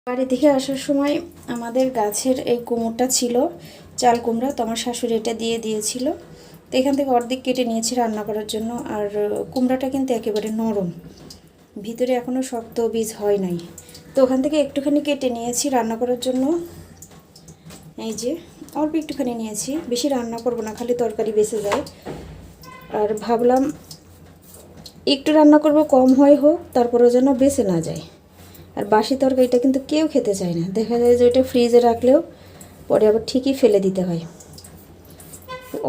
বাড়ি থেকে আসার সময় আমাদের গাছের এই কুমড়োটা ছিল, চাল কুমড়া। তো আমার শাশুড়ি এটা দিয়ে দিয়েছিল, তো এখান থেকে অর্ধেক কেটে নিয়েছি রান্না করার জন্য। আর কুমড়াটা কিন্তু একেবারে নরম, ভিতরে এখনও শক্ত বীজ হয় নাই। তো ওখান থেকে একটুখানি কেটে নিয়েছি রান্না করার জন্য। এই যে অল্প একটুখানি নিয়েছি, বেশি রান্না করব না, খালি তরকারি বেঁচে যায়। আর ভাবলাম একটু রান্না করব, কম হয় হোক, তারপরেও যেন বেঁচে না যায়। আর বাসি তরকারিটা কিন্তু কেউ খেতে চায় না, দেখা যায় যে ওটা ফ্রিজে রাখলেও পরে আবার ঠিকই ফেলে দিতে হয়।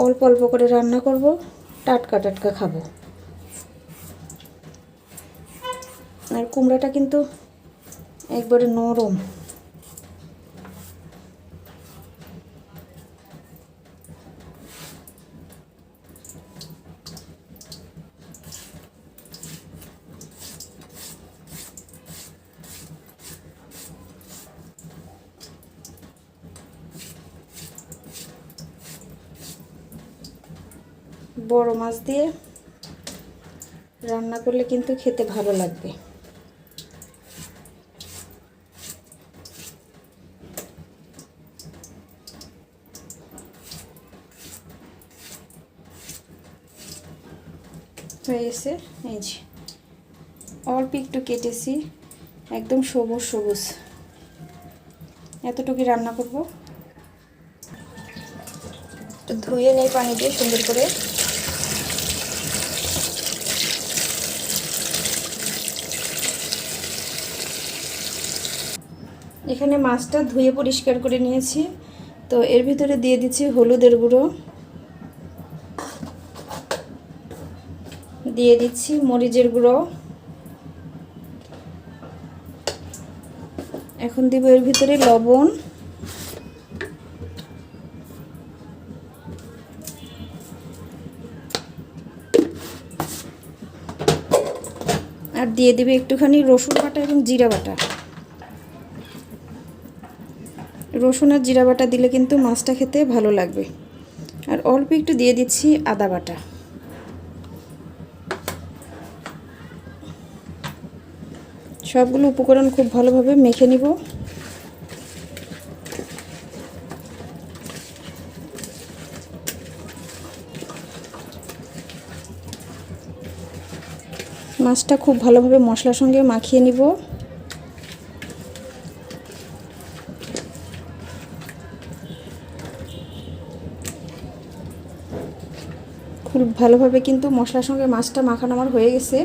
অল্প অল্প করে রান্না করব, টাটকা টাটকা খাবো। আর কুমড়াটা কিন্তু একবারে নরম। বড় মাছ দিয়ে রান্না করলে কিন্তু খেতে ভালো লাগবে। হয়ে গেছে। এই যে অল্প একটু কেটেছি, একদম সবুজ সবুজ, এতটুকু রান্না করব। তো ধুয়ে নেই পানি দিয়ে সুন্দর করে। এখানে মাছটা ধুয়ে পরিষ্কার করে নিয়েছি। তো এর ভিতরে দিয়ে দিচ্ছি হলুদের গুঁড়ো, দিয়ে দিচ্ছি মরিচের গুঁড়ো, এখন দিব এর ভিতরে লবণ, আর দিয়ে দিবে একটুখানি রসুন বাটা এবং জিরা বাটা। রসুন আর জিরা বাটা দিলে কিন্তু মাছটা খেতে ভালো লাগবে। আর অল্প একটু দিয়ে দিচ্ছি আদা বাটা। সবগুলো উপকরণ খুব ভালোভাবে মেখে নিব। মাছটা খুব ভালোভাবে মশলার সঙ্গে মাখিয়ে নিব। খুব ভালোভাবে কিন্তু মশলার সঙ্গে মাছটা মাখানো আমার হয়ে গেছে।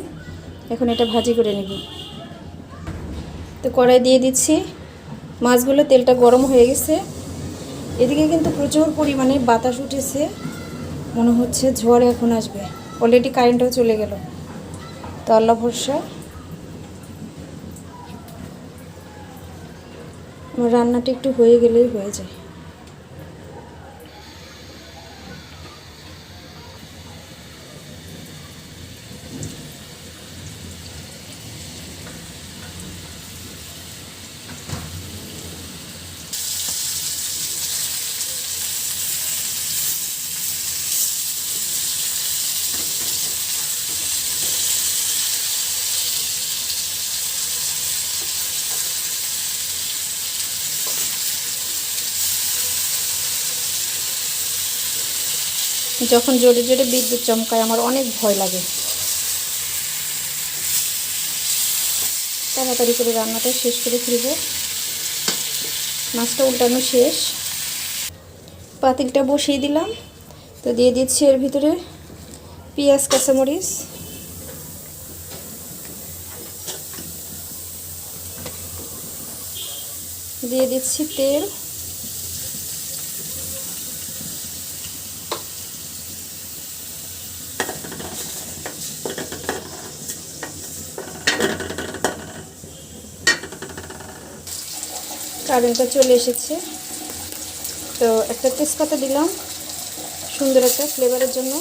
এখন এটা ভাজি করে নেব। তো কড়াই দিয়ে দিচ্ছি মাছগুলো, তেলটা গরম হয়ে গেছে। এদিকে কিন্তু প্রচুর পরিমাণে বাতাস উঠেছে, মনে হচ্ছে ঝড় এখন আসবে। অলরেডি কারেন্টও চলে গেল, তো আল্লাহ ভরসা। আমার রান্নাটা একটু হয়ে গেলেই হয়ে যায়। যখন জোরে জোরে বিদ্যুৎ চমকায় আমার অনেক ভয় লাগে। তাড়াতাড়ি করে রান্নাটা শেষ করে ফেলব। মাছটা উল্টানো শেষ, পাতিলটা বসিয়ে দিলাম। তো দিয়ে দিচ্ছি এর ভিতরে পেঁয়াজ কাঁচামরিচ, দিয়ে দিচ্ছি তেল, কারেন্টটা চলে এসেছে। তো একটা তেজপাতা দিলাম সুন্দর একটা ফ্লেভারের জন্য।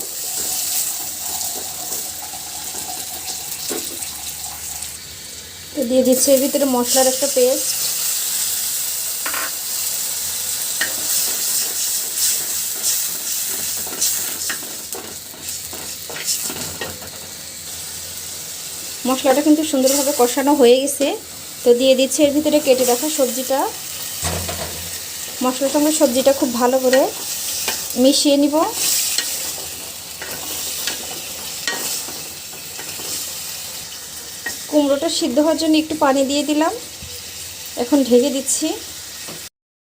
তো দিয়ে দিচ্ছি এর ভিতরে মশলার একটা পেস্ট, মশলাটা কিন্তু সুন্দরভাবে কষানো হয়ে গেছে। তো দিয়ে দিচ্ছি এর ভিতরে কেটে রাখা সবজিটা। মশলার সঙ্গে সবজিটা খুব ভালো করে মিশিয়ে নিব। কুমড়োটা সিদ্ধ হওয়ার জন্য একটু পানি দিয়ে দিলাম, এখন ঢেকে দিচ্ছি।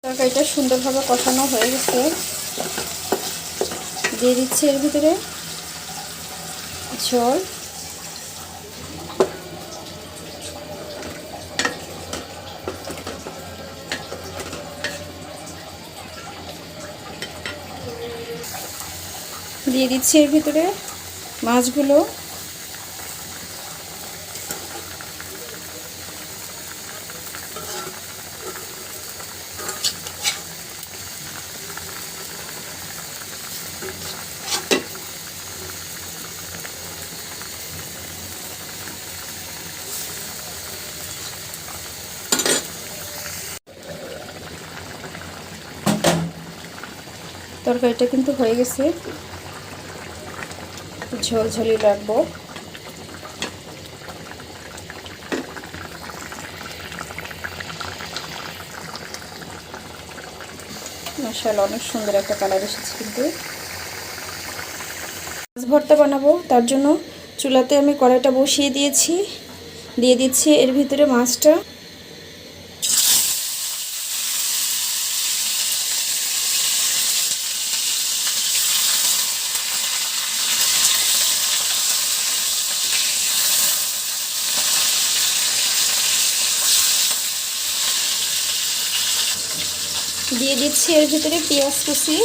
তরকারিটা সুন্দরভাবে কষানো হয়ে গেছে। দিয়ে দিচ্ছি এর ভিতরে ঝোল। দিয়ে দিচ্ছি এর ভিতরে মাছগুলো। তরকারিটা কিন্তু হয়ে গেছে, ঝোল ঝোলই রাখবো। মাশাআল্লাহ অনেক সুন্দর একটা কালার এসেছে। কিন্তু মাছ ভর্তা বানাবো, তার জন্য চুলাতে আমি কড়াইটা বসিয়ে দিয়েছি। দিয়ে দিচ্ছি এর ভিতরে মাছটা। দিয়ে দিচ্ছি এর ভিতরে পেঁয়াজ কুচি।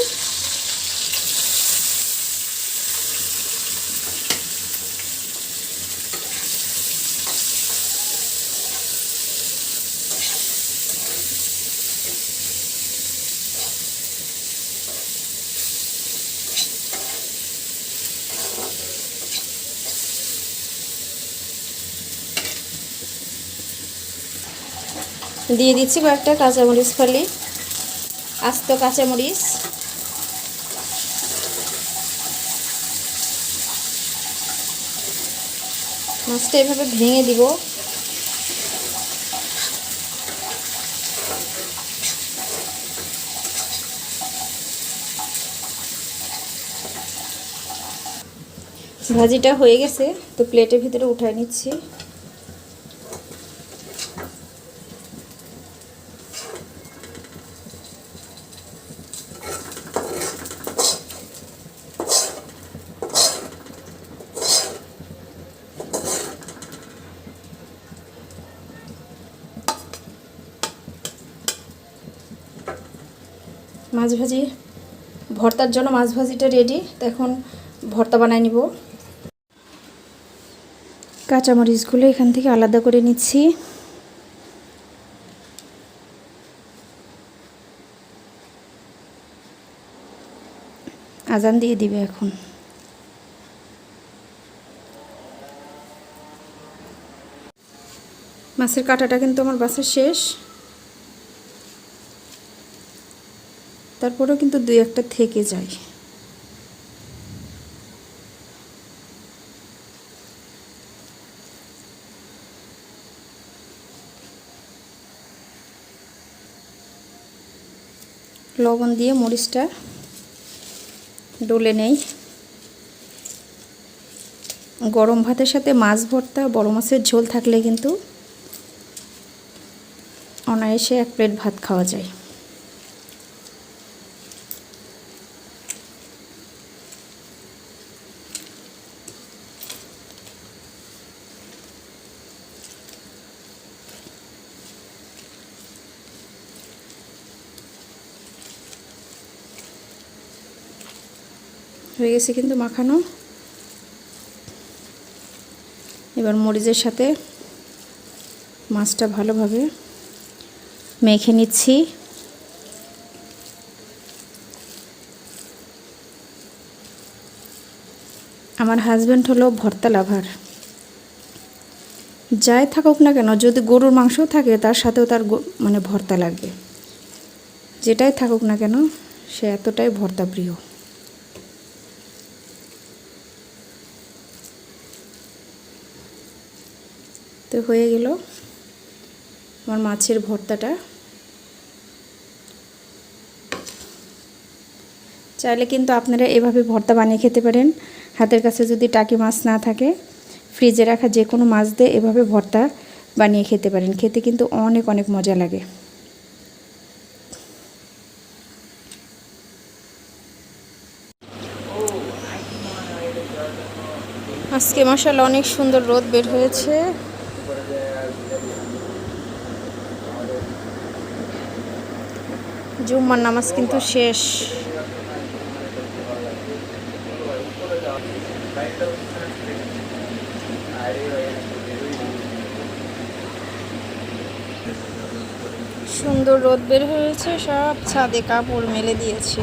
দিয়ে দিচ্ছি কয়েকটা কাঁচামরিচ ফালি, আস্ত কাঁচামরিচ। মাছটা এভাবে ভেঙে দিব। ভাজিটা হয়ে গেছে, তো প্লেটের ভিতরে উঠায় নিচ্ছি। মাছ ভাজি ভর্তার জন্য মাছ ভাজিটা রেডি। তো এখন ভর্তা বানাই নিব। কাঁচামরিচগুলো এখান থেকে আলাদা করে নিচ্ছি। আজান দিয়ে দিবে এখন। মাছের কাঁটাটা কিন্তু আমার বাছা শেষ, তারপরেও কিন্তু দুই একটা থেকে যায়। লবণ দিয়ে মরিচটা ডলে নেই। গরম ভাতের সাথে মাছ ভর্তা, বড় মাছের ঝোল থাকলে কিন্তু অনায়াসে এক প্লেট ভাত খাওয়া যায়। হয়ে গেছে কিন্তু মাখানো। এবার মরিচের সাথে মাছটা ভালোভাবে মেখে নিচ্ছি। আমার হাজব্যান্ড হলো ভর্তা লাভার। যাই থাকুক না কেন, যদি গরুর মাংস থাকে তার সাথেও তার মানে ভর্তা লাগবে। যেটাই থাকুক না কেন, সে এতটাই ভর্তা প্রিয়। তো হয়ে গেল। আমার মাছের ভর্তাটা। চাইলে কিন্তু আপনারা এভাবে ভর্তা বানিয়ে খেতে পারেন। হাতের কাছে যদি টাকি মাছ না থাকে, ফ্রিজে রাখা যে কোনো মাছ দিয়ে এভাবে ভর্তা বানিয়ে খেতে পারেন। খেতে কিন্তু অনেক অনেক মজা লাগে। আজকে মাশাআল্লাহ অনেক সুন্দর রোদ বের হয়েছে। জুম্মার নামাজ কিন্তু শেষ। সুন্দর রোদ বের হয়েছে, সব ছাদে কাপড় মেলে দিয়েছি।